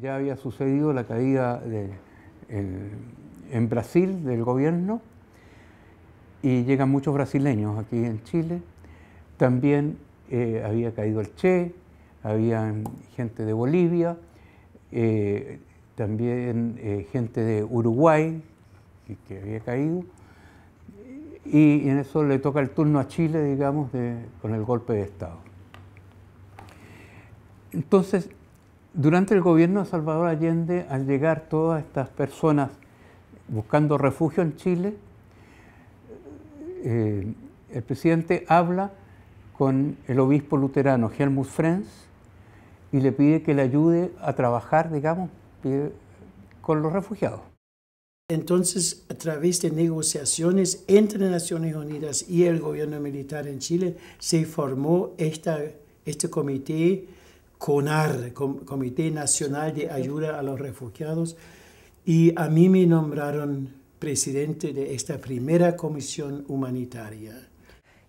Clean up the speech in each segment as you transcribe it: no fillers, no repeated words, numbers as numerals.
Ya había sucedido la caída en Brasil del gobierno y llegan muchos brasileños aquí en Chile. También había caído el Che, había gente de Bolivia, también gente de Uruguay que había caído. Y en eso le toca el turno a Chile, digamos, con el golpe de Estado. Entonces, durante el gobierno de Salvador Allende, al llegar todas estas personas buscando refugio en Chile, el presidente habla con el obispo luterano Helmut Frenz y le pide que le ayude a trabajar, digamos, con los refugiados. Entonces, a través de negociaciones entre Naciones Unidas y el gobierno militar en Chile, se formó este comité CONAR, Comité Nacional de Ayuda a los Refugiados, y a mí me nombraron presidente de esta primera comisión humanitaria.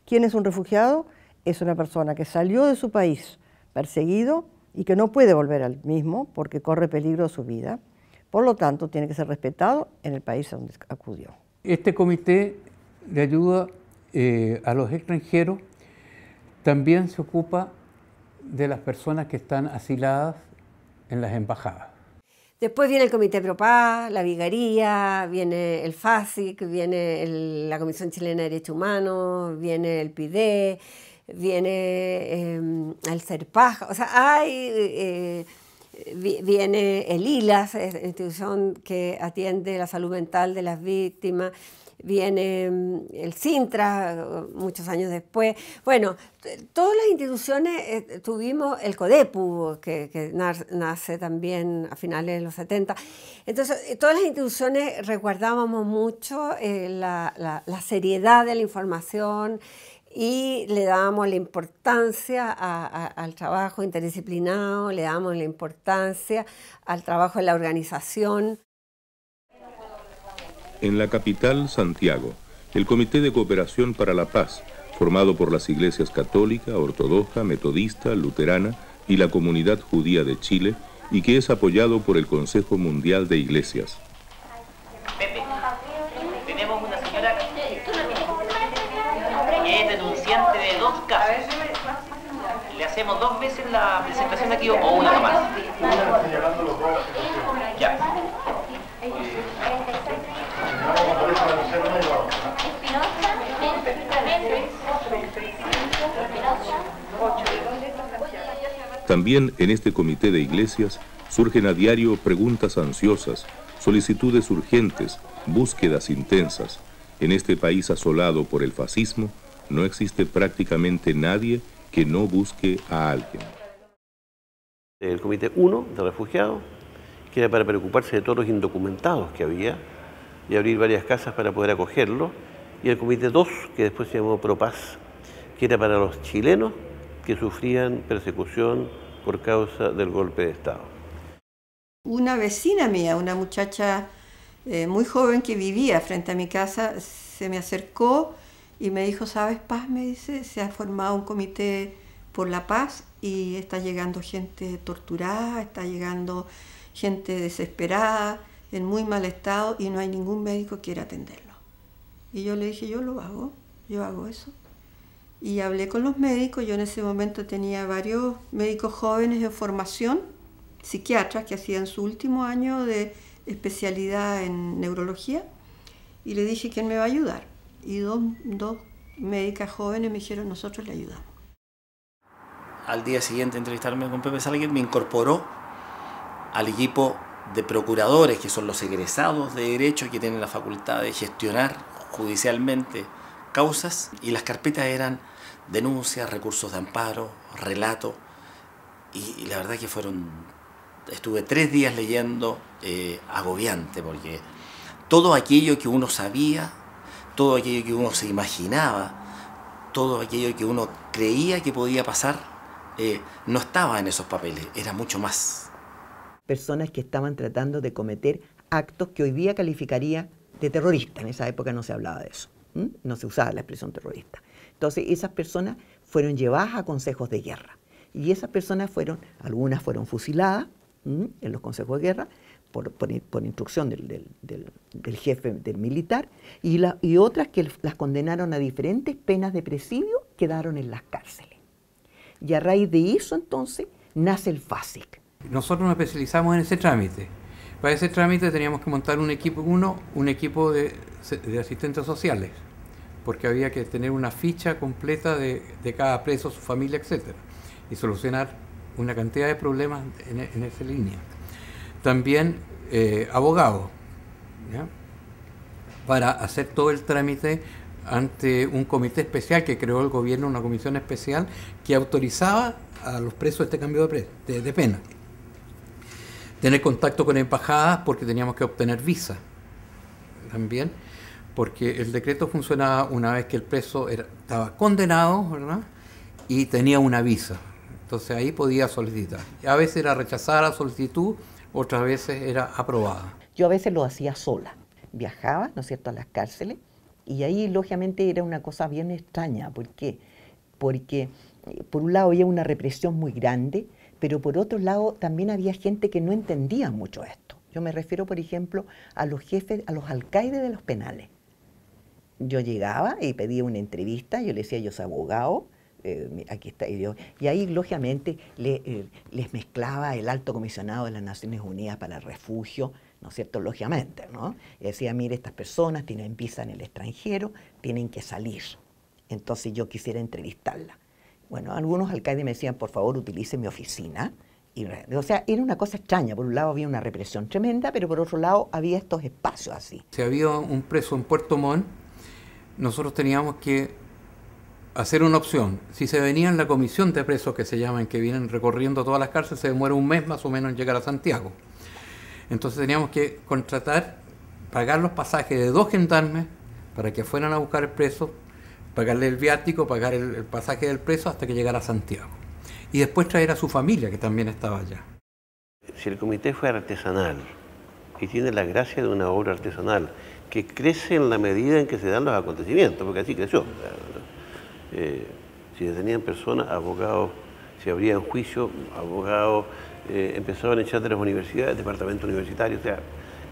¿Quién es un refugiado? Es una persona que salió de su país perseguido y que no puede volver al mismo porque corre peligro de su vida. Por lo tanto, tiene que ser respetado en el país a donde acudió. Este comité de ayuda a los extranjeros también se ocupa de las personas que están asiladas en las embajadas. Después viene el Comité Pro Paz, la Vicaría, viene el FASIC, viene la Comisión Chilena de Derechos Humanos, viene el PIDE, viene el CERPAJ, o sea, viene el ILAS, la institución que atiende la salud mental de las víctimas, viene el Sintra, muchos años después. Bueno, todas las instituciones, tuvimos el CODEPU, que nace también a finales de los 70. Entonces, todas las instituciones resguardábamos mucho la seriedad de la información y le dábamos la importancia al trabajo interdisciplinado, le damos la importancia al trabajo de la organización. En la capital, Santiago, el Comité de Cooperación para la Paz, formado por las iglesias católica, ortodoxa, metodista, luterana y la comunidad judía de Chile, y que es apoyado por el Consejo Mundial de Iglesias. Pepe, tenemos una señora que es denunciante de 2 casos. ¿Le hacemos 2 veces la presentación aquí o una nomás? Ya. También en este comité de iglesias surgen a diario preguntas ansiosas, solicitudes urgentes, búsquedas intensas. En este país asolado por el fascismo, no existe prácticamente nadie que no busque a alguien. El comité 1 de refugiados, que era para preocuparse de todos los indocumentados que había y abrir varias casas para poder acogerlos, y el comité 2, que después se llamó ProPaz, que era para los chilenos que sufrían persecución por causa del golpe de Estado. Una vecina mía, una muchacha muy joven que vivía frente a mi casa, se me acercó y me dijo, ¿sabes, Paz? Me dice, se ha formado un comité por la paz y está llegando gente torturada, está llegando gente desesperada, en muy mal estado y no hay ningún médico que quiera atenderlo. Y yo le dije, yo lo hago, yo hago eso. Y hablé con los médicos, yo en ese momento tenía varios médicos jóvenes en formación, psiquiatras que hacían su último año de especialidad en neurología, y le dije, ¿quién me va a ayudar? Y dos médicas jóvenes me dijeron, nosotros le ayudamos. Al día siguiente de entrevistarme con Pepe Salguín, me incorporó al equipo de procuradores, que son los egresados de Derecho, que tienen la facultad de gestionar judicialmente causas, y las carpetas eran denuncias, recursos de amparo, relato, y la verdad que estuve 3 días leyendo, agobiante, porque todo aquello que uno sabía, todo aquello que uno se imaginaba, todo aquello que uno creía que podía pasar, no estaba en esos papeles, era mucho más. Personas que estaban tratando de cometer actos que hoy día calificaría de terrorista. En esa época no se hablaba de eso, no se usaba la expresión terrorista. Entonces esas personas fueron llevadas a consejos de guerra y esas personas algunas fueron fusiladas en los consejos de guerra, por instrucción del jefe del militar, y otras que las condenaron a diferentes penas de presidio, quedaron en las cárceles. Y a raíz de eso, entonces, nace el FASIC. Nosotros nos especializamos en ese trámite. Para ese trámite teníamos que montar un equipo de asistentes sociales, porque había que tener una ficha completa de cada preso, su familia, etc. Y solucionar una cantidad de problemas en esa línea. También abogados, ¿ya?, para hacer todo el trámite ante un comité especial que creó el gobierno, una comisión especial que autorizaba a los presos este cambio de pena. Tener contacto con embajadas porque teníamos que obtener visa también, porque el decreto funcionaba una vez que el preso estaba condenado, ¿verdad?, y tenía una visa. Entonces ahí podía solicitar. A veces era rechazada la solicitud, otras veces era aprobada. Yo a veces lo hacía sola. Viajaba, ¿no es cierto?, a las cárceles, y ahí lógicamente era una cosa bien extraña. ¿Por qué? Porque por un lado había una represión muy grande, pero por otro lado también había gente que no entendía mucho esto. Yo me refiero, por ejemplo, a los jefes, a los alcaides de los penales. Yo llegaba y pedía una entrevista, yo le decía, yo soy abogado, aquí está, y ahí lógicamente les mezclaba el alto comisionado de las Naciones Unidas para el refugio, ¿no es cierto?, lógicamente, ¿no? Y decía, mire, estas personas tienen visa en el extranjero, tienen que salir. Entonces yo quisiera entrevistarla. Bueno, algunos alcaldes me decían, por favor, utilice mi oficina. O sea, era una cosa extraña. Por un lado había una represión tremenda, pero por otro lado había estos espacios así. Si había un preso en Puerto Montt, nosotros teníamos que hacer una opción. Si se venía en la comisión de presos, que se llaman, que vienen recorriendo todas las cárceles, se demora un mes más o menos en llegar a Santiago. Entonces teníamos que contratar, pagar los pasajes de 2 gendarmes para que fueran a buscar el preso, pagarle el viático, pagar el pasaje del preso hasta que llegara a Santiago. Y después traer a su familia, que también estaba allá. Si el comité fuera artesanal y tiene la gracia de una obra artesanal que crece en la medida en que se dan los acontecimientos, porque así creció. Si detenían personas, abogados, si abrían juicio, abogados, empezaban a echar de las universidades, departamentos universitarios, o sea,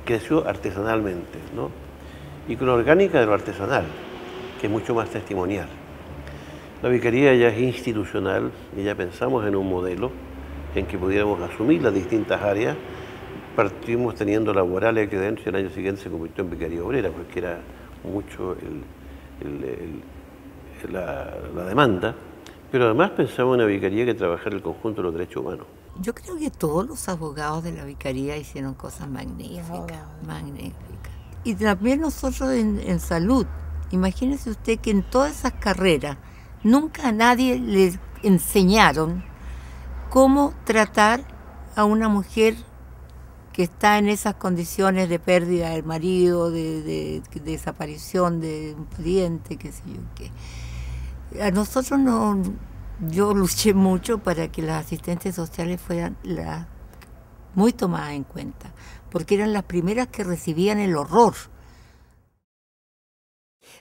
creció artesanalmente, ¿no? Y con la orgánica de lo artesanal, que es mucho más testimonial. La vicaría ya es institucional y ya pensamos en un modelo en que pudiéramos asumir las distintas áreas. Partimos teniendo laborales aquí dentro y el año siguiente se convirtió en vicaría obrera, porque era mucho la demanda. Pero además pensamos en una vicaría que trabajara el conjunto de los derechos humanos. Yo creo que todos los abogados de la vicaría hicieron cosas magníficas, magníficas. Y también nosotros en salud. Imagínese usted que en todas esas carreras nunca a nadie le enseñaron cómo tratar a una mujer que está en esas condiciones de pérdida del marido, de desaparición de un pariente, qué sé yo qué. A nosotros no, yo luché mucho para que las asistentes sociales fueran muy tomadas en cuenta, porque eran las primeras que recibían el horror.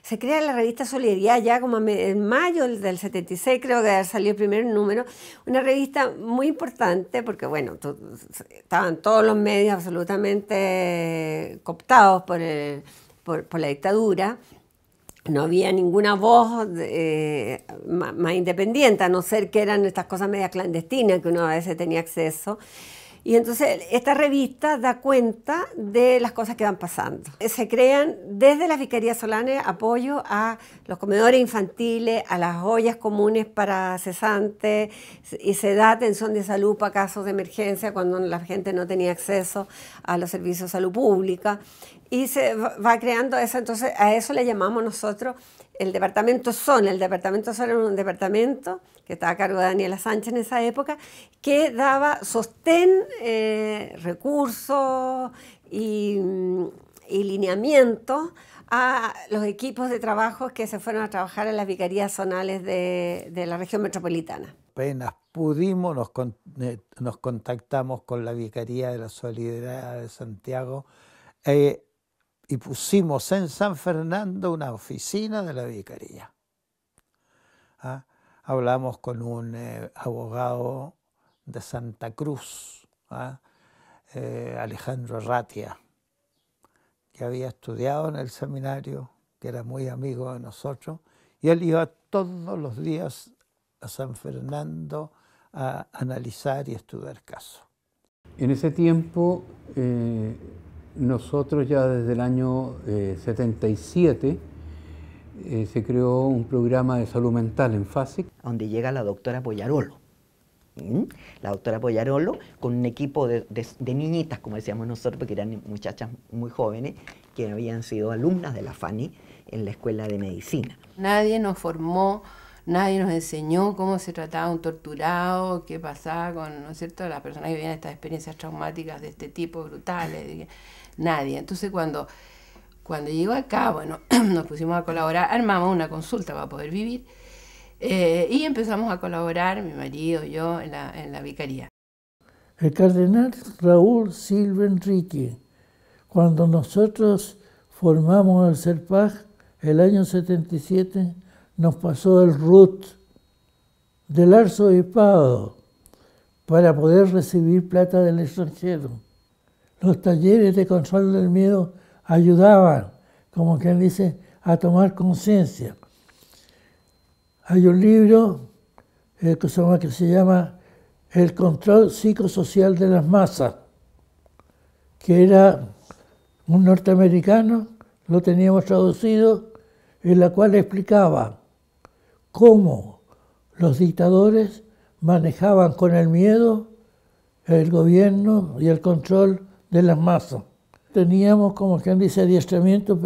Se crea la revista Solidaridad ya como en mayo del 76, creo que salió el primer número, una revista muy importante porque, bueno, estaban todos los medios absolutamente cooptados por la dictadura. No había ninguna voz más independiente, a no ser que eran estas cosas medias clandestinas que uno a veces tenía acceso. Y entonces esta revista da cuenta de las cosas que van pasando. Se crean desde las vicarías solanes apoyo a los comedores infantiles, a las ollas comunes para cesantes, y se da atención de salud para casos de emergencia cuando la gente no tenía acceso a los servicios de salud pública. Y se va creando eso, entonces a eso le llamamos nosotros el departamento zona. El departamento zona era un departamento que estaba a cargo de Daniela Sánchez en esa época, que daba sostén, recursos y lineamientos a los equipos de trabajo que se fueron a trabajar en las vicarías zonales de la región metropolitana. Apenas pudimos, nos contactamos con la Vicaría de la Solidaridad de Santiago y pusimos en San Fernando una oficina de la vicaría. Hablamos con un abogado de Santa Cruz, Alejandro Ratia, que había estudiado en el seminario, que era muy amigo de nosotros, y él iba todos los días a San Fernando a analizar y estudiar casos. En ese tiempo, nosotros ya desde el año 77 se creó un programa de salud mental en FASIC. Donde llega la doctora Poyarolo. La doctora Poyarolo con un equipo de niñitas, como decíamos nosotros, porque eran muchachas muy jóvenes, que habían sido alumnas de la FANI en la escuela de medicina. Nadie nos formó, nadie nos enseñó cómo se trataba un torturado, qué pasaba con, ¿no es cierto?, las personas que vivían estas experiencias traumáticas de este tipo, brutales. Nadie. Entonces cuando llegó acá, bueno, nos pusimos a colaborar, armamos una consulta para poder vivir, y empezamos a colaborar, mi marido y yo, en la vicaría. El cardenal Raúl Silva Enrique, cuando nosotros formamos el CERPAG, el año 77, nos pasó el RUT del arzobispado para poder recibir plata del extranjero. Los talleres de control del miedo ayudaban, como quien dice, a tomar conciencia. Hay un libro que se llama El control psicosocial de las masas, que era un norteamericano, lo teníamos traducido, en la cual explicaba cómo los dictadores manejaban con el miedo el gobierno y el control de las masas. Teníamos, como quien dice, adiestramiento,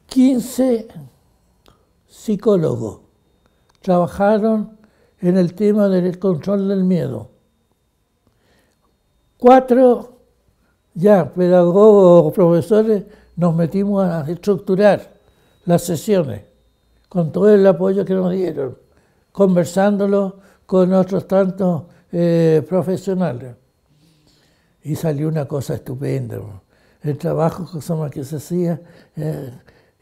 15 psicólogos trabajaron en el tema del control del miedo. 4 ya pedagogos o profesores nos metimos a estructurar las sesiones con todo el apoyo que nos dieron, conversándolo con otros tantos profesionales. Y salió una cosa estupenda. El trabajo que se hacía,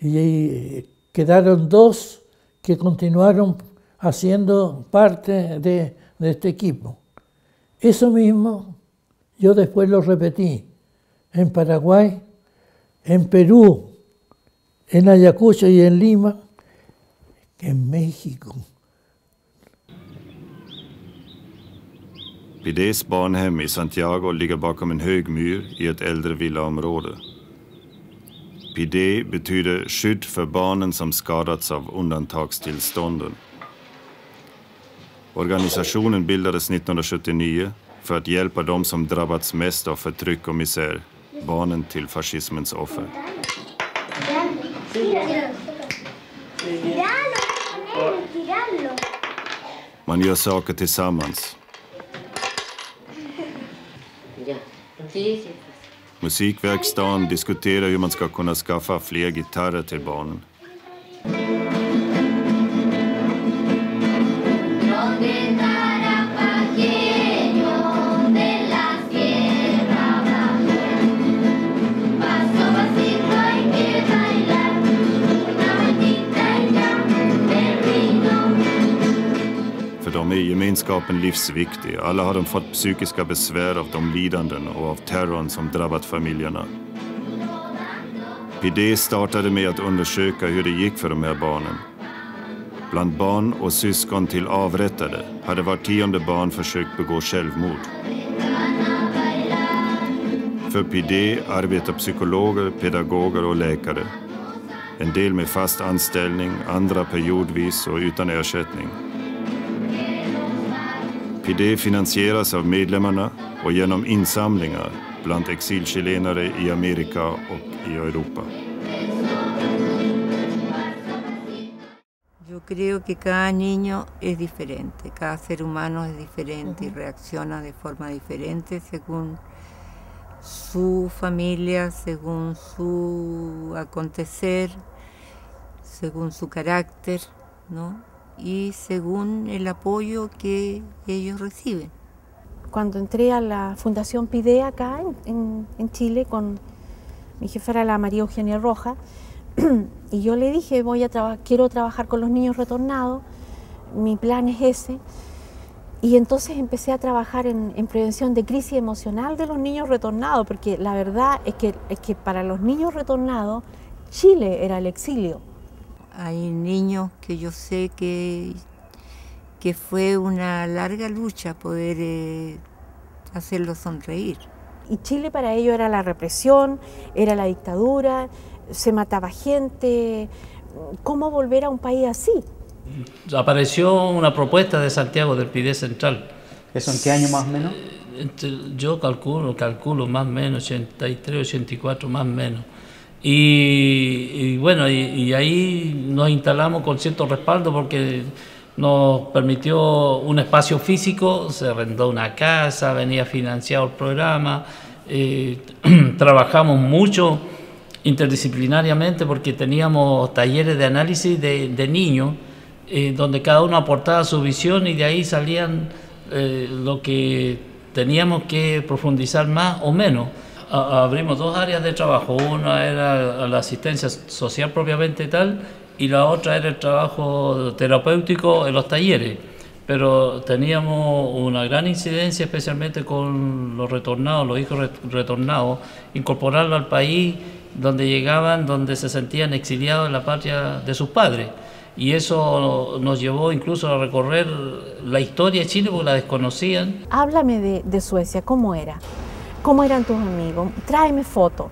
y quedaron 2 que continuaron haciendo parte de este equipo. Eso mismo yo después lo repetí en Paraguay, en Perú, en Ayacucho y en Lima, en México. Pidés barnhem i Santiago ligger bakom en hög myr i ett äldre villaområde. Pidé betyder skydd för barnen som skadats av undantagstillstånden. Organisationen bildades 1979 för att hjälpa de som drabbats mest av förtryck och misär, barnen till fascismens offer. Man gör saker tillsammans. Musikverkstaden diskuterar hur man ska kunna skaffa fler gitarrer till barnen. För dem är gemenskapen livsviktig. Alla har de fått psykiska besvär av de lidanden och av terrorn som drabbat familjerna. Pidé startade med att undersöka hur det gick för de här barnen. Bland barn och syskon till avrättade hade var 10:e barn försökt begå självmord. För Pidé arbetar psykologer, pedagoger och läkare. En del med fast anställning, andra periodvis och utan ersättning. Pidé finansieras av medlemmarna och genom insamlingar bland exilchilenare i Amerika och i Europa. Yo creo que cada niño es diferente, cada ser humano es diferente y reacciona de forma diferente según su familia, según su acontecer, según su carácter, ¿no? Y según el apoyo que ellos reciben. Cuando entré a la Fundación Pidé acá en Chile, con mi jefa era la María Eugenia Rojas, y yo le dije, quiero trabajar con los niños retornados, mi plan es ese, Y entonces empecé a trabajar en prevención de crisis emocional de los niños retornados, porque la verdad es que para los niños retornados, Chile era el exilio. Hay niños que yo sé que fue una larga lucha poder hacerlos sonreír. Y Chile para ellos era la represión, era la dictadura, se mataba gente. ¿Cómo volver a un país así? Apareció una propuesta de Santiago del PIDE Central. ¿Eso en qué año más o menos? Yo calculo más o menos, 83, 84 más o menos. Y bueno, y ahí nos instalamos con cierto respaldo porque nos permitió un espacio físico, se arrendó una casa, venía financiado el programa, trabajamos mucho interdisciplinariamente porque teníamos talleres de análisis de niños, donde cada uno aportaba su visión y de ahí salían lo que teníamos que profundizar más o menos. Abrimos dos áreas de trabajo, una era la asistencia social propiamente tal y la otra era el trabajo terapéutico en los talleres, pero teníamos una gran incidencia especialmente con los retornados, los hijos retornados, incorporarlo al país donde llegaban, donde se sentían exiliados en la patria de sus padres. Y eso nos llevó incluso a recorrer la historia de Chile porque la desconocían. Háblame de Suecia, ¿cómo era? ¿Cómo eran tus amigos? Tráeme fotos.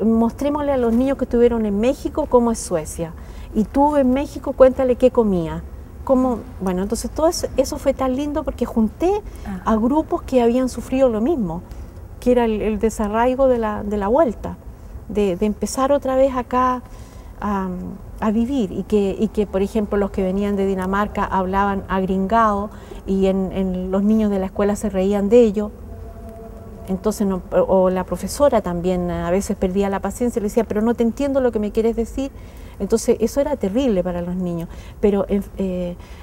Mostrémosle a los niños que estuvieron en México cómo es Suecia. Y tú en México cuéntale qué comía. Bueno, entonces todo eso fue tan lindo porque junté a grupos que habían sufrido lo mismo, que era el desarraigo de la vuelta, de empezar otra vez acá a vivir y que, por ejemplo, los que venían de Dinamarca hablaban agringado y los niños de la escuela se reían de ello. Entonces, o la profesora también a veces perdía la paciencia y le decía, pero no te entiendo lo que me quieres decir. Entonces, eso era terrible para los niños. Pero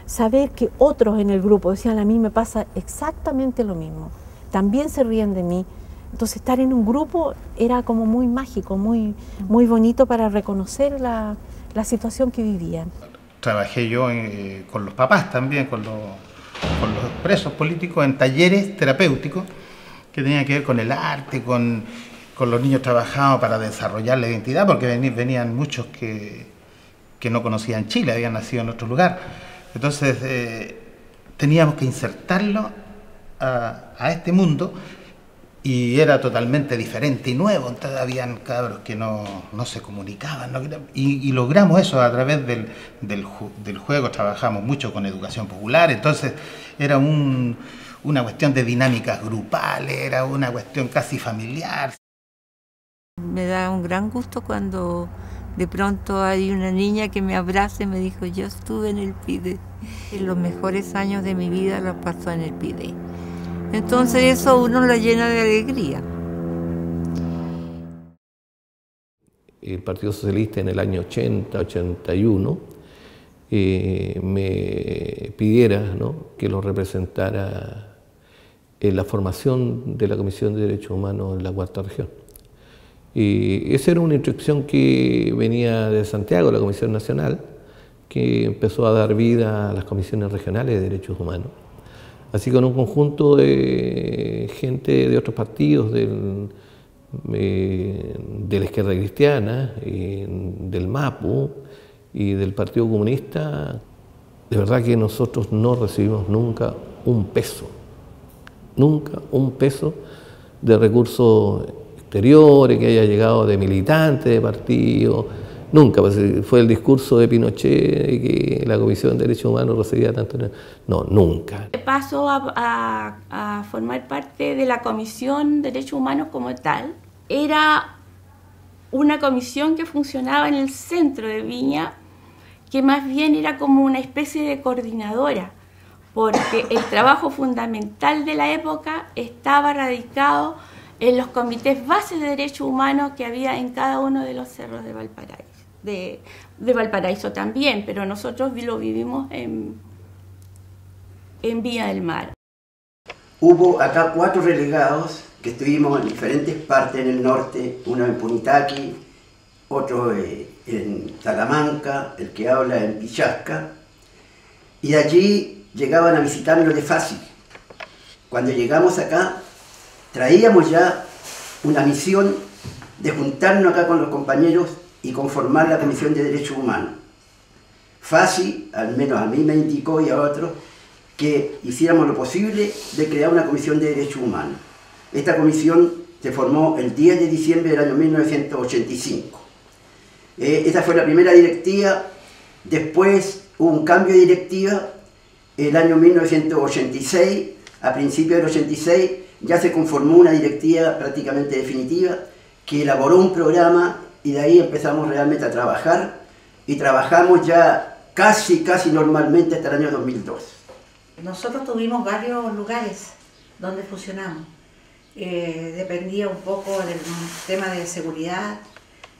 saber que otros en el grupo decían, a mí me pasa exactamente lo mismo, también se ríen de mí. Entonces, estar en un grupo era como muy mágico, muy bonito para reconocer la situación que vivían. Trabajé yo con los papás también, con los presos políticos en talleres terapéuticos que tenían que ver con el arte, con los niños trabajaban para desarrollar la identidad, porque venían muchos que no conocían Chile, habían nacido en otro lugar. Entonces teníamos que insertarlo a este mundo y era totalmente diferente y nuevo. Entonces habían cabros que no se comunicaban, y logramos eso a través del juego. Trabajamos mucho con educación popular, entonces era una cuestión de dinámicas grupales, era una cuestión casi familiar. Me da un gran gusto cuando de pronto hay una niña que me abraza y me dijo, yo estuve en el PIDE. Y los mejores años de mi vida los pasó en el PIDE. Entonces eso uno lo llena de alegría. El Partido Socialista en el año 80, 81, me pidiera, ¿no?, que lo representara en la formación de la Comisión de Derechos Humanos en la Cuarta Región. Y esa era una instrucción que venía de Santiago, la Comisión Nacional, que empezó a dar vida a las comisiones regionales de derechos humanos. Así con un conjunto de gente de otros partidos, de la izquierda cristiana, del MAPU y del Partido Comunista, de verdad que nosotros no recibimos nunca un peso de recursos exteriores que haya llegado de militantes de partidos, nunca. Pues fue el discurso de Pinochet que la Comisión de Derechos Humanos recibía tanto. No, nunca. Paso a formar parte de la Comisión de Derechos Humanos como tal. Era una comisión que funcionaba en el centro de Viña, que más bien era como una especie de coordinadora, porque el trabajo fundamental de la época estaba radicado en los comités bases de derechos humanos que había en cada uno de los cerros de Valparaíso. De Valparaíso también, pero nosotros lo vivimos en Viña del Mar. Hubo acá 4 relegados que estuvimos en diferentes partes en el norte, uno en Punitaqui, otro en Salamanca, el que habla en Pichasca, y allí llegaban a visitarnos de FACI. Cuando llegamos acá, traíamos ya una misión de juntarnos acá con los compañeros y conformar la Comisión de Derechos Humanos. FACI, al menos a mí me indicó y a otros, que hiciéramos lo posible de crear una Comisión de Derechos Humanos. Esta comisión se formó el 10 de diciembre del año 1985. Esa fue la primera directiva. Después hubo un cambio de directiva el año 1986. A principios del 86 ya se conformó una directiva prácticamente definitiva que elaboró un programa y de ahí empezamos realmente a trabajar y trabajamos ya casi normalmente hasta el año 2002. Nosotros tuvimos varios lugares donde fusionamos. Dependía un poco del tema de seguridad,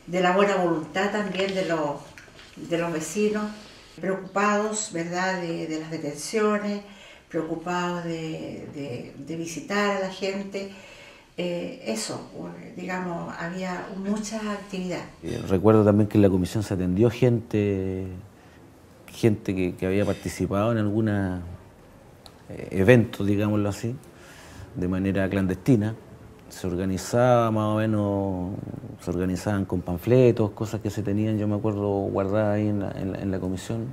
de la buena voluntad también de los vecinos, preocupados, ¿verdad?, de las detenciones, preocupados de visitar a la gente. Eso, digamos, había mucha actividad. Recuerdo también que en la comisión se atendió gente que había participado en algún evento, digámoslo así, de manera clandestina. Se organizaba más o menos, se organizaban con panfletos, cosas que se tenían, yo me acuerdo, guardadas ahí en la comisión.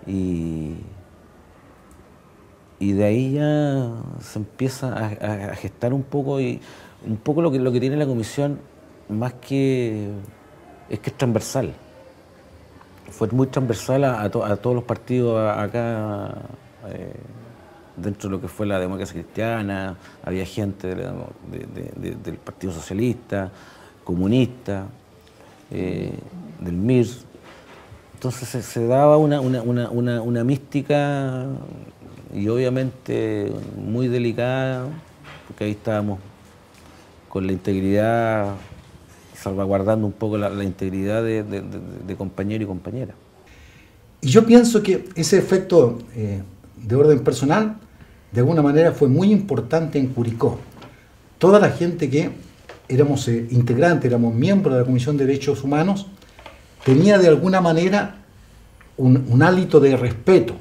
Y de ahí ya se empieza a gestar un poco, y un poco lo que tiene la comisión, más que es transversal. Fue muy transversal a todos los partidos acá, dentro de lo que fue la democracia cristiana. Había gente del Partido Socialista, comunista, del MIR. Entonces se daba una mística, y obviamente muy delicada, porque ahí estábamos con la integridad, salvaguardando un poco la integridad de compañero y compañera. Y yo pienso que ese efecto de orden personal, de alguna manera, fue muy importante en Curicó. Toda la gente que éramos integrantes, éramos miembros de la Comisión de Derechos Humanos, tenía de alguna manera un hálito de respeto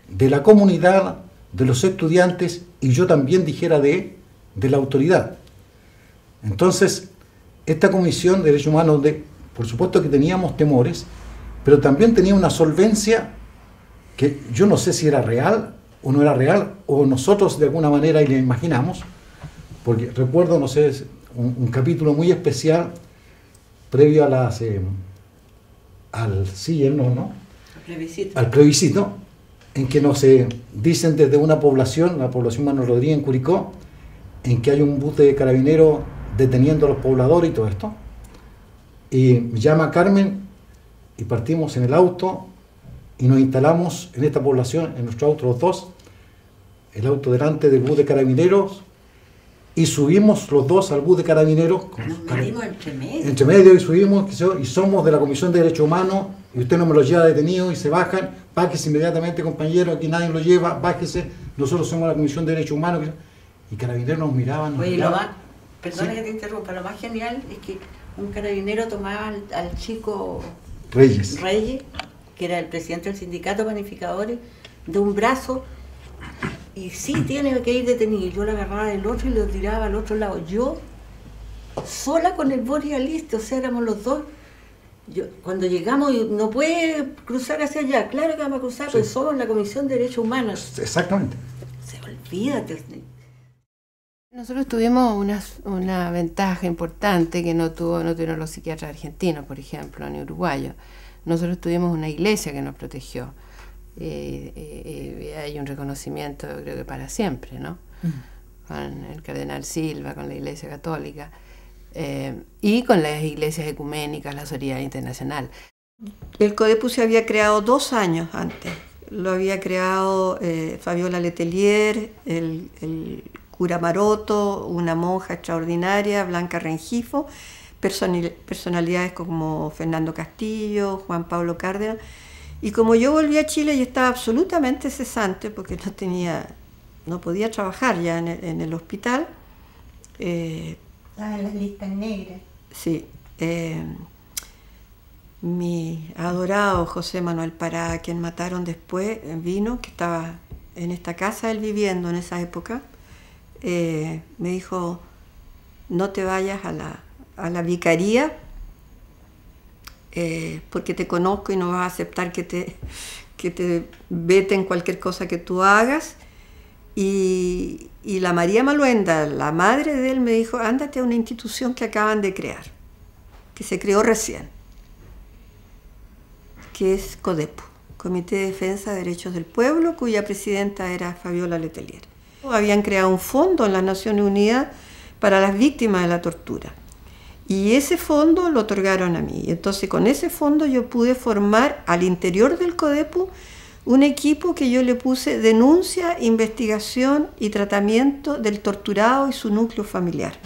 de la comunidad, de los estudiantes, y yo también dijera de la autoridad. Entonces, esta Comisión de Derechos Humanos, por supuesto que teníamos temores, pero también tenía una solvencia que yo no sé si era real o no era real, o nosotros de alguna manera y le imaginamos, porque recuerdo, no sé, un capítulo muy especial previo a al plebiscito, en que nos dicen desde una población, la población Manuel Rodríguez en Curicó, en que hay un bus de carabineros deteniendo a los pobladores y todo esto. Y me llama Carmen y partimos en el auto y nos instalamos en esta población, en nuestro auto los dos, el auto delante del bus de carabineros, y subimos los dos al bus de carabineros. Nos metimos entre medio. Entre medio, y subimos, y somos de la Comisión de Derechos Humanos, y usted no me los lleva detenidos, y se bajan, bájese inmediatamente, compañero, aquí nadie lo lleva, bájese, nosotros somos la Comisión de Derechos Humanos. Y carabineros nos miraban. Oye, perdona que te interrumpa, lo más genial es que un carabinero tomaba al chico Reyes, que era el presidente del sindicato de panificadores, de un brazo, y sí tiene que ir detenido. Yo lo agarraba del otro y lo tiraba al otro lado. Yo, sola con el Boris Aliste, o sea, éramos los dos. Cuando llegamos, no puede cruzar hacia allá. Claro que vamos a cruzar, pues somos la Comisión de Derechos Humanos. Exactamente. Olvídate. Nosotros tuvimos una ventaja importante que no tuvieron los psiquiatras argentinos, por ejemplo, ni uruguayos. Nosotros tuvimos una iglesia que nos protegió. Hay un reconocimiento, creo que para siempre, ¿no? Con el cardenal Silva, con la Iglesia Católica, y con las iglesias ecuménicas, la Solidaridad Internacional. El CODEPU se había creado 2 años antes. Lo había creado Fabiola Letelier, el cura Maroto, una monja extraordinaria, Blanca Rengifo, personalidades como Fernando Castillo, Juan Pablo Cárdenas. Y como yo volví a Chile y estaba absolutamente cesante, porque no podía trabajar ya en el hospital. Estaba en las listas negras. Sí. mi adorado José Manuel Pará, a quien mataron después, vino, que estaba en esta casa él viviendo en esa época, me dijo, no te vayas a la vicaría porque te conozco y no vas a aceptar que te veten cualquier cosa que tú hagas. Y la María Maluenda, la madre de él, me dijo, ándate a una institución que acaban de crear, que se creó recién, que es CODEPU, Comité de Defensa de Derechos del Pueblo, cuya presidenta era Fabiola Letelier. Habían creado un fondo en las Naciones Unidas para las víctimas de la tortura. Y ese fondo lo otorgaron a mí. Entonces, con ese fondo yo pude formar al interior del CODEPU un equipo que yo le puse denuncia, investigación y tratamiento del torturado y su núcleo familiar.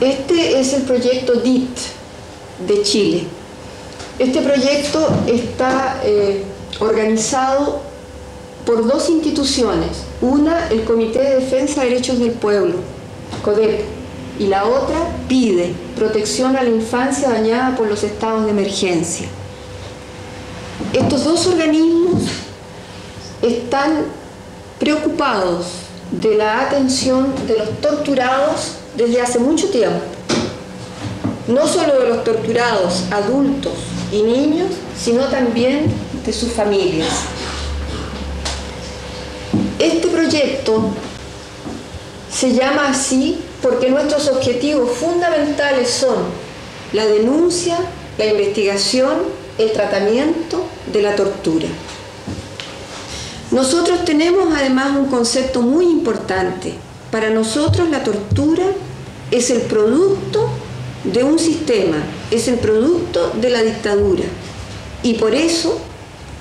Este es el proyecto DIT de Chile. Este proyecto está organizado por dos instituciones. Una, el Comité de Defensa de Derechos del Pueblo, CODEPU, y la otra, PIDE, Protección a la Infancia Dañada por los Estados de Emergencia. Estos dos organismos están preocupados de la atención de los torturados desde hace mucho tiempo. No solo de los torturados adultos y niños, sino también de sus familias. Este proyecto se llama así porque nuestros objetivos fundamentales son la denuncia, la investigación, el tratamiento de la tortura. Nosotros tenemos además un concepto muy importante. Para nosotros la tortura es el producto de un sistema, es el producto de la dictadura. Y por eso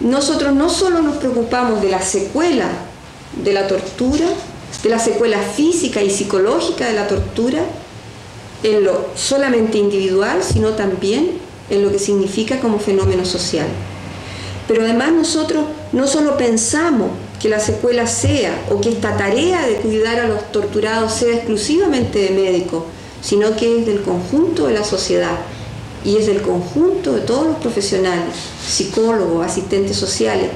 nosotros no solo nos preocupamos de la secuela de la tortura, de la secuela física y psicológica de la tortura, en lo solamente individual, sino también en lo que significa como fenómeno social. Pero además nosotros no solo pensamos que la secuela sea, o que esta tarea de cuidar a los torturados sea exclusivamente de médicos, sino que es del conjunto de la sociedad y es del conjunto de todos los profesionales, psicólogos, asistentes sociales.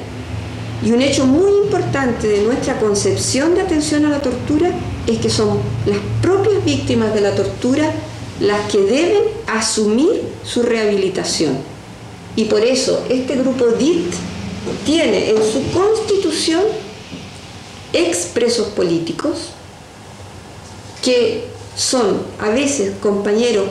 Y un hecho muy importante de nuestra concepción de atención a la tortura es que son las propias víctimas de la tortura las que deben asumir su rehabilitación. Y por eso este grupo DIT tiene en su constitución expresos políticos que son a veces compañeros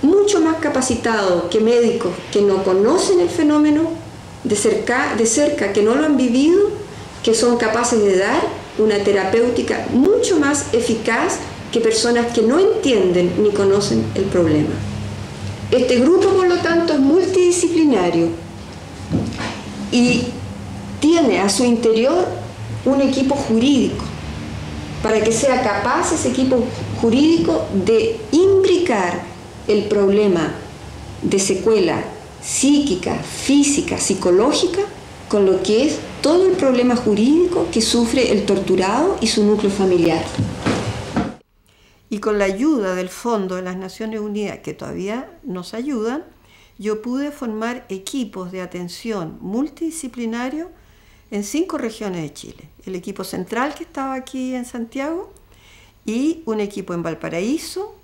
mucho más capacitados que médicos que no conocen el fenómeno de cerca, que no lo han vivido, que son capaces de dar una terapéutica mucho más eficaz que personas que no entienden ni conocen el problema. Este grupo, por lo tanto, es multidisciplinario y tiene a su interior un equipo jurídico para que sea capaz ese equipo jurídico de imbricar el problema de secuela psíquica, física, psicológica con lo que es todo el problema jurídico que sufre el torturado y su núcleo familiar. Y con la ayuda del Fondo de las Naciones Unidas, que todavía nos ayudan, yo pude formar equipos de atención multidisciplinario en 5 regiones de Chile. El equipo central que estaba aquí en Santiago y un equipo en Valparaíso,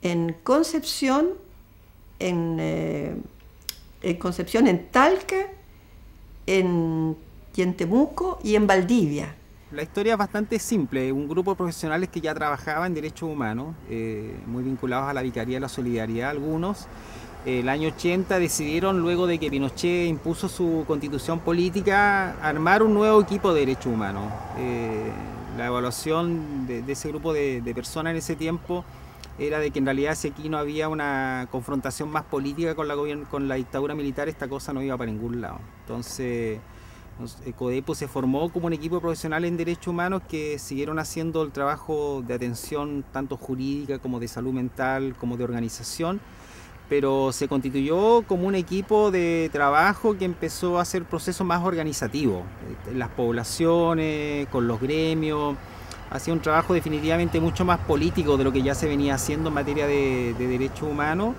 en Concepción, en Talca, en Temuco y en Valdivia. La historia es bastante simple. Un grupo de profesionales que ya trabajaba en derechos humanos, muy vinculados a la Vicaría de la Solidaridad, algunos. El año 80 decidieron, luego de que Pinochet impuso su constitución política, armar un nuevo equipo de derechos humanos. La evaluación de ese grupo de personas en ese tiempo era de que en realidad si aquí no había una confrontación más política con la dictadura militar, esta cosa no iba para ningún lado. Entonces, CODEPU se formó como un equipo profesional en derechos humanos que siguieron haciendo el trabajo de atención tanto jurídica como de salud mental, como de organización, pero se constituyó como un equipo de trabajo que empezó a hacer procesos más organizativos en las poblaciones, con los gremios, hacía un trabajo definitivamente mucho más político de lo que ya se venía haciendo en materia de derechos humanos.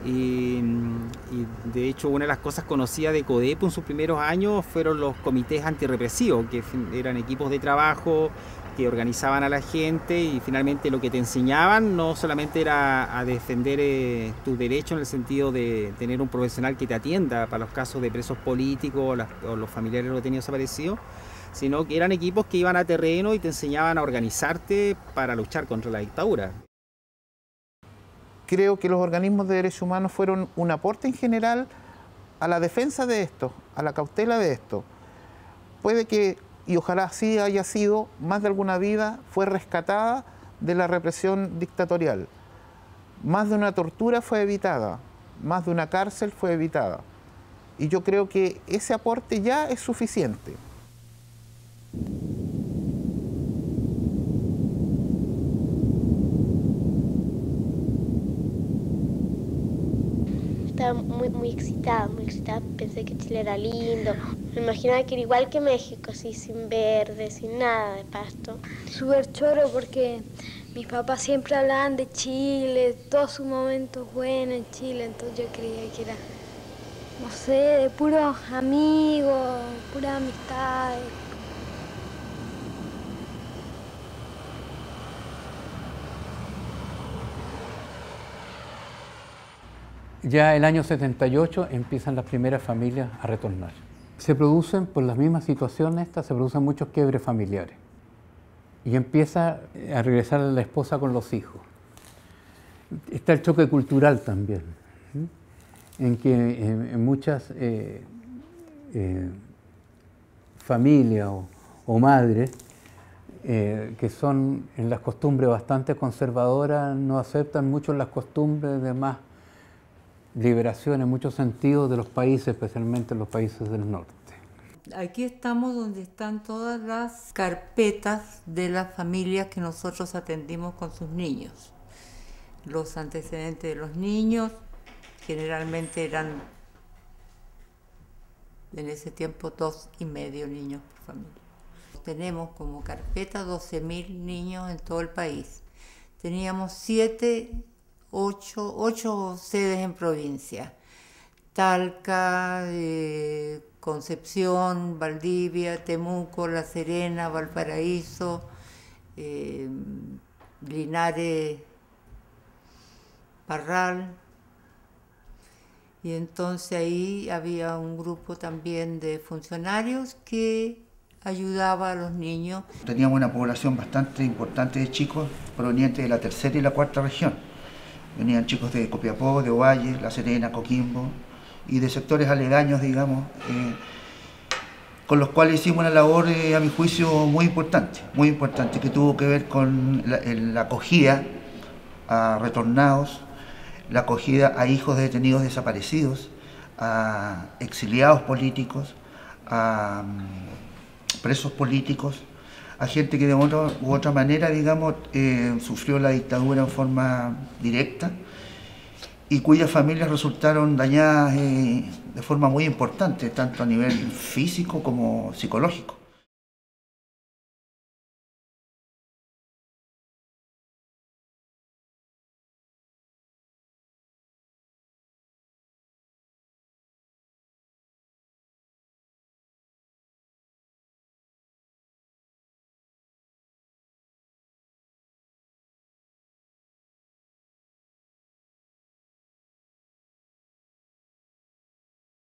Y de hecho una de las cosas conocidas de CODEPO en sus primeros años fueron los comités antirrepresivos, que eran equipos de trabajo que organizaban a la gente y finalmente lo que te enseñaban no solamente era a defender tus derechos en el sentido de tener un profesional que te atienda para los casos de presos políticos o los familiares de los detenidos desaparecidos, sino que eran equipos que iban a terreno y te enseñaban a organizarte para luchar contra la dictadura. Creo que los organismos de derechos humanos fueron un aporte en general a la defensa de esto, a la cautela de esto. Puede que, y ojalá así haya sido, más de alguna vida fue rescatada de la represión dictatorial. Más de una tortura fue evitada, más de una cárcel fue evitada. Y yo creo que ese aporte ya es suficiente. Estaba muy excitada, pensé que Chile era lindo. Me imaginaba que era igual que México, así sin verde, sin nada de pasto. Súper choro porque mis papás siempre hablaban de Chile, todos sus momentos buenos en Chile, entonces yo creía que era, no sé, de puros amigos, puras amistades. Ya el año 78 empiezan las primeras familias a retornar. Se producen, por las mismas situaciones estas, se producen muchos quiebres familiares. Y empieza a regresar la esposa con los hijos. Está el choque cultural también, en que en muchas familias o madres que son en las costumbres bastante conservadoras, no aceptan mucho las costumbres de más liberación en muchos sentidos de los países, especialmente los países del norte. Aquí estamos donde están todas las carpetas de las familias que nosotros atendimos con sus niños. Los antecedentes de los niños generalmente eran en ese tiempo 2,5 niños por familia. Tenemos como carpeta 12.000 niños en todo el país. Teníamos 8 sedes en provincia: Talca, Concepción, Valdivia, Temuco, La Serena, Valparaíso, Linares, Parral. Y entonces ahí había un grupo también de funcionarios que ayudaba a los niños. Teníamos una población bastante importante de chicos provenientes de la tercera y la cuarta región. Venían chicos de Copiapó, de Ovalle, La Serena, Coquimbo y de sectores aledaños, digamos, con los cuales hicimos una labor, a mi juicio, muy importante, que tuvo que ver con la acogida a retornados, la acogida a hijos de detenidos desaparecidos, a exiliados políticos, a presos políticos, a gente que de una u otra manera, digamos, sufrió la dictadura en forma directa y cuyas familias resultaron dañadas de forma muy importante, tanto a nivel físico como psicológico.